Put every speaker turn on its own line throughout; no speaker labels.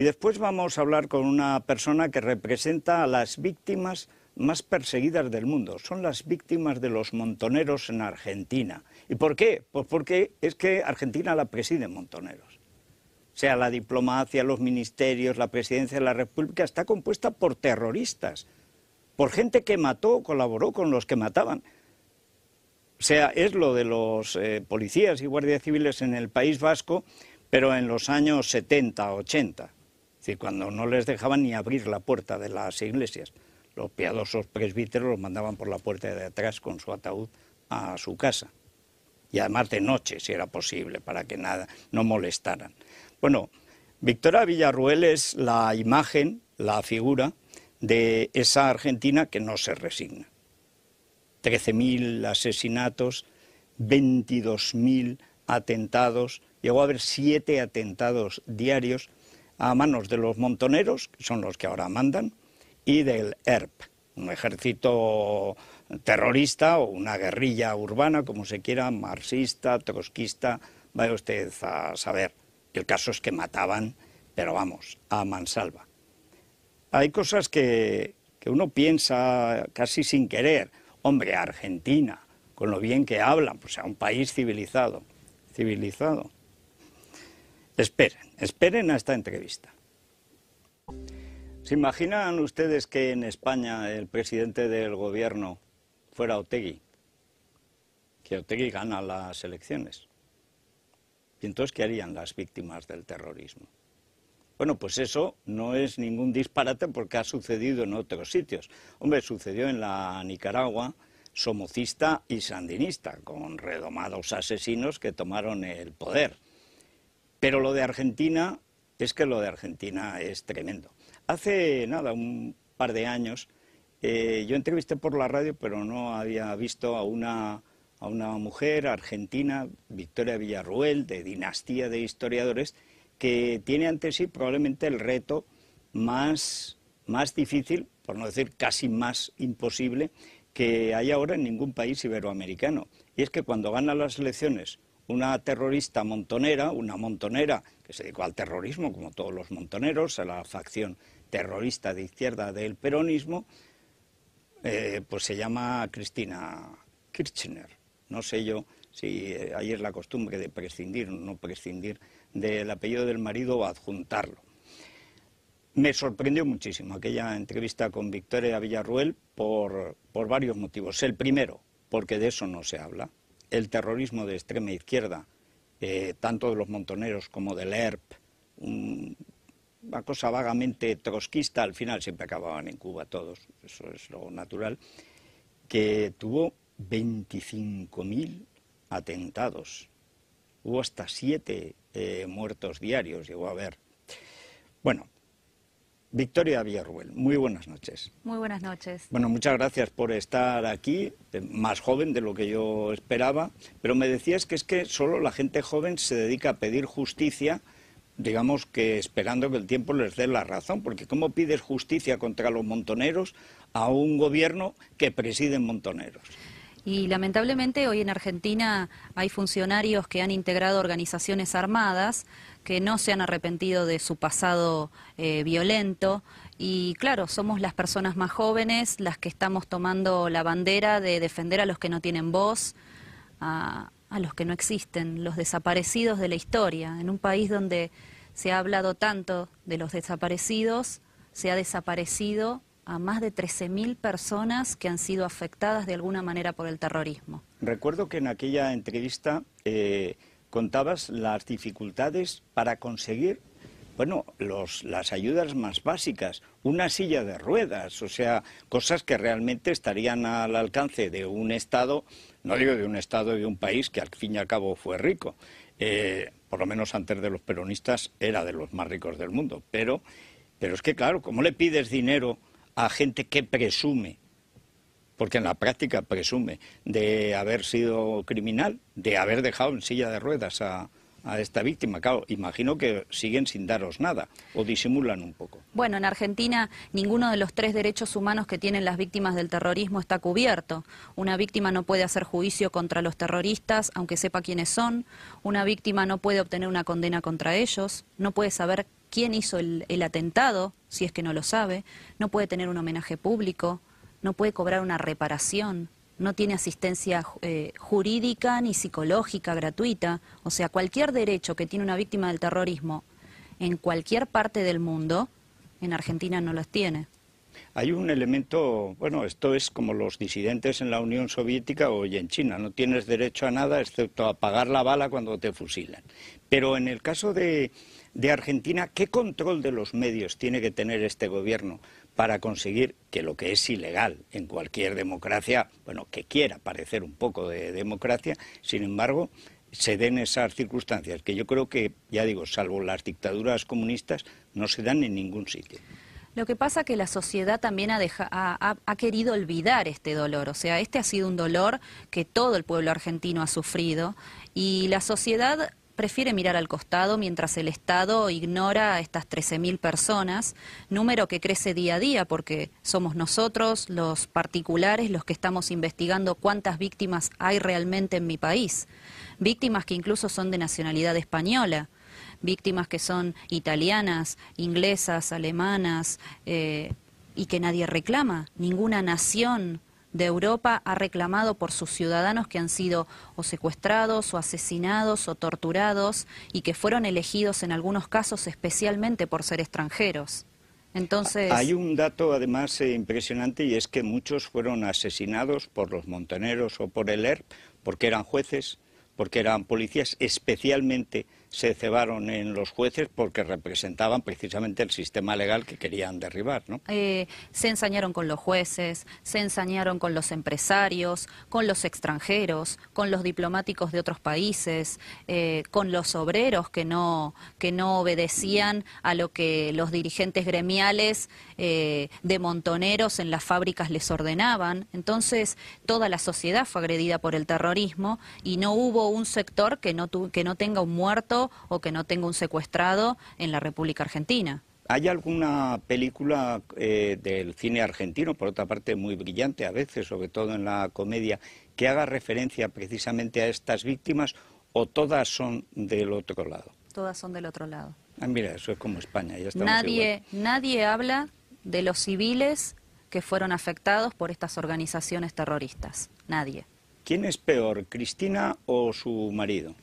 Y después vamos a hablar con una persona que representa a las víctimas más perseguidas del mundo. Son las víctimas de los montoneros en Argentina. ¿Y por qué? Pues porque es que Argentina la presiden montoneros. O sea, la diplomacia, los ministerios, la presidencia de la República está compuesta por terroristas, por gente que mató, colaboró con los que mataban. O sea, es lo de los policías y guardias civiles en el País Vasco, pero en los años 70, 80. Es decir, cuando no les dejaban ni abrir la puerta de las iglesias. Los piadosos presbíteros los mandaban por la puerta de atrás con su ataúd a su casa. Y además de noche, si era posible, para que nada, no molestaran. Bueno, Victoria Villarruel es la imagen, la figura de esa Argentina que no se resigna. 13.000 asesinatos, 22.000 atentados, llegó a haber 7 atentados diarios a manos de los montoneros, que son los que ahora mandan, y del ERP, un ejército terrorista o una guerrilla urbana, como se quiera, marxista, trotskista, vaya usted a saber. El caso es que mataban, pero vamos, a mansalva. Hay cosas que uno piensa casi sin querer. Hombre, Argentina, con lo bien que hablan, pues a un país civilizado. Civilizado. Esperen a esta entrevista. ¿Se imaginan ustedes que en España el presidente del gobierno fuera Otegi? Que Otegi gana las elecciones. ¿Y entonces qué harían las víctimas del terrorismo? Bueno, pues eso no es ningún disparate porque ha sucedido en otros sitios. Hombre, sucedió en la Nicaragua somocista y sandinista, con redomados asesinos que tomaron el poder. Pero lo de Argentina, es que lo de Argentina es tremendo. Hace nada, un par de años, yo entrevisté por la radio, pero no había visto a una mujer argentina, Victoria Villarruel, de dinastía de historiadores, que tiene ante sí probablemente el reto más difícil, por no decir casi más imposible, que hay ahora en ningún país iberoamericano. Y es que cuando gana las elecciones una terrorista montonera, una montonera que se dedicó al terrorismo, como todos los montoneros, a la facción terrorista de izquierda del peronismo, pues se llama Cristina Kirchner. No sé yo si ahí es la costumbre de prescindir o no prescindir del apellido del marido o adjuntarlo. Me sorprendió muchísimo aquella entrevista con Victoria Villarruel por varios motivos. El primero, porque de eso no se habla. El terrorismo de extrema izquierda, tanto de los montoneros como del ERP, una cosa vagamente trotskista, al final siempre acababan en Cuba todos, eso es lo natural, que tuvo 25.000 atentados. Hubo hasta 7 muertos diarios, llegó a haber. Bueno, Victoria Villarruel, muy buenas noches.
Muy buenas noches.
Bueno, muchas gracias por estar aquí, más joven de lo que yo esperaba, pero me decías que es que solo la gente joven se dedica a pedir justicia, digamos que esperando que el tiempo les dé la razón, porque ¿cómo pides justicia contra los montoneros a un gobierno que preside montoneros?
Y lamentablemente hoy en Argentina hay funcionarios que han integrado organizaciones armadas que no se han arrepentido de su pasado violento y claro, somos las personas más jóvenes las que estamos tomando la bandera de defender a los que no tienen voz, a los que no existen, los desaparecidos de la historia. En un país donde se ha hablado tanto de los desaparecidos, se ha desaparecido a más de 13.000 personas que han sido afectadas de alguna manera por el terrorismo.
Recuerdo que en aquella entrevista contabas las dificultades para conseguir, bueno, las ayudas más básicas, una silla de ruedas, o sea, cosas que realmente estarían al alcance de un Estado, no digo de un Estado, de un país que al fin y al cabo fue rico, por lo menos antes de los peronistas era de los más ricos del mundo, pero es que claro, ¿cómo le pides dinero a gente que presume, porque en la práctica presume, de haber sido criminal, de haber dejado en silla de ruedas a a esta víctima? Claro, imagino que siguen sin daros nada o disimulan un poco.
Bueno, en Argentina ninguno de los 3 derechos humanos que tienen las víctimas del terrorismo está cubierto. Una víctima no puede hacer juicio contra los terroristas, aunque sepa quiénes son. Una víctima no puede obtener una condena contra ellos. No puede saber quién hizo el atentado, si es que no lo sabe. No puede tener un homenaje público. No puede cobrar una reparación. No tiene asistencia jurídica ni psicológica gratuita. O sea, cualquier derecho que tiene una víctima del terrorismo en cualquier parte del mundo, en Argentina no los tiene.
Hay un elemento, bueno, esto es como los disidentes en la Unión Soviética o en China, no tienes derecho a nada excepto a pagar la bala cuando te fusilan. Pero en el caso de Argentina, ¿qué control de los medios tiene que tener este gobierno para conseguir que lo que es ilegal en cualquier democracia, bueno, que quiera parecer un poco de democracia, sin embargo, se den esas circunstancias que yo creo que, ya digo, salvo las comunistas, no se dan en ningún sitio?
Lo que pasa es que la sociedad también ha querido olvidar este dolor, o sea, este ha sido un dolor que todo el pueblo argentino ha sufrido y la sociedad prefiere mirar al costado mientras el Estado ignora a estas 13.000 personas, número que crece día a día porque somos nosotros, los particulares, los que estamos investigando cuántas víctimas hay realmente en mi país. Víctimas que incluso son de nacionalidad española, víctimas que son italianas, inglesas, alemanas, y que nadie reclama. Ninguna nación de Europa ha reclamado por sus ciudadanos que han sido o secuestrados o asesinados o torturados y que fueron elegidos en algunos casos especialmente por ser extranjeros. Entonces...
Hay un dato además impresionante y es que muchos fueron asesinados por los montoneros o por el ERP porque eran jueces, porque eran policías, especialmente se cebaron en los jueces porque representaban precisamente el sistema legal que querían derribar, ¿no?
Se ensañaron con los jueces, se ensañaron con los empresarios, con los extranjeros, con los diplomáticos de otros países, con los obreros que no obedecían a lo que los dirigentes gremiales de montoneros en las fábricas les ordenaban. Entonces, toda la sociedad fue agredida por el terrorismo y no hubo un sector que no tenga un muerto o que no tenga un secuestrado en la República Argentina.
¿Hay alguna película del cine argentino, por otra parte muy brillante a veces, sobre todo en la comedia, que haga referencia precisamente a estas víctimas o todas son del otro lado?
Todas son del otro lado.
Ah, mira, eso es como España, ya estamos igual.
Nadie habla de los civiles que fueron afectados por estas organizaciones terroristas. Nadie.
¿Quién es peor, Cristina o su marido?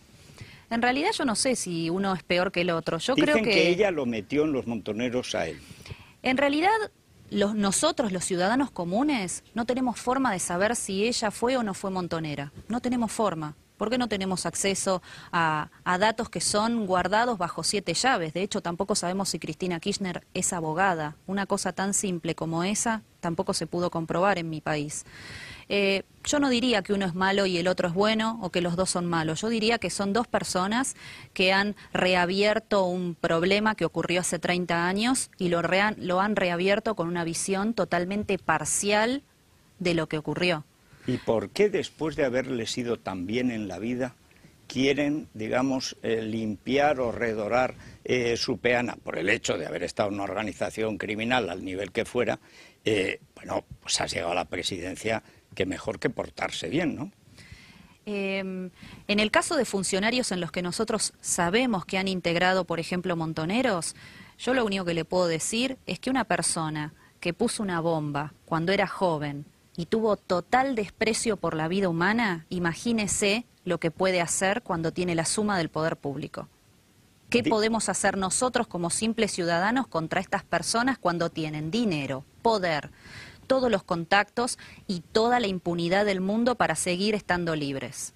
En realidad yo no sé si uno es peor que el otro. Yo
Dicen
creo que
ella lo metió en los montoneros a él.
En realidad nosotros, los ciudadanos comunes, no tenemos forma de saber si ella fue o no fue montonera. No tenemos forma. ¿Por qué no tenemos acceso a datos que son guardados bajo 7 llaves? De hecho, tampoco sabemos si Cristina Kirchner es abogada. Una cosa tan simple como esa tampoco se pudo comprobar en mi país. Yo no diría que uno es malo y el otro es bueno o que los dos son malos. Yo diría que son dos personas que han reabierto un problema que ocurrió hace 30 años y lo han reabierto con una visión totalmente parcial de lo que ocurrió.
¿Y por qué después de haberles ido tan bien en la vida quieren, digamos, limpiar o redorar su peana por el hecho de haber estado en una organización criminal al nivel que fuera? Bueno, pues has llegado a la presidencia, que mejor que portarse bien, ¿no?
En el caso de funcionarios en los que nosotros sabemos que han integrado, por ejemplo, montoneros, yo lo único que le puedo decir es que una persona que puso una bomba cuando era joven y tuvo total desprecio por la vida humana, imagínese lo que puede hacer cuando tiene la suma del poder público. ¿Qué podemos hacer nosotros como simples ciudadanos contra estas personas cuando tienen dinero, poder, todos los contactos y toda la impunidad del mundo para seguir estando libres?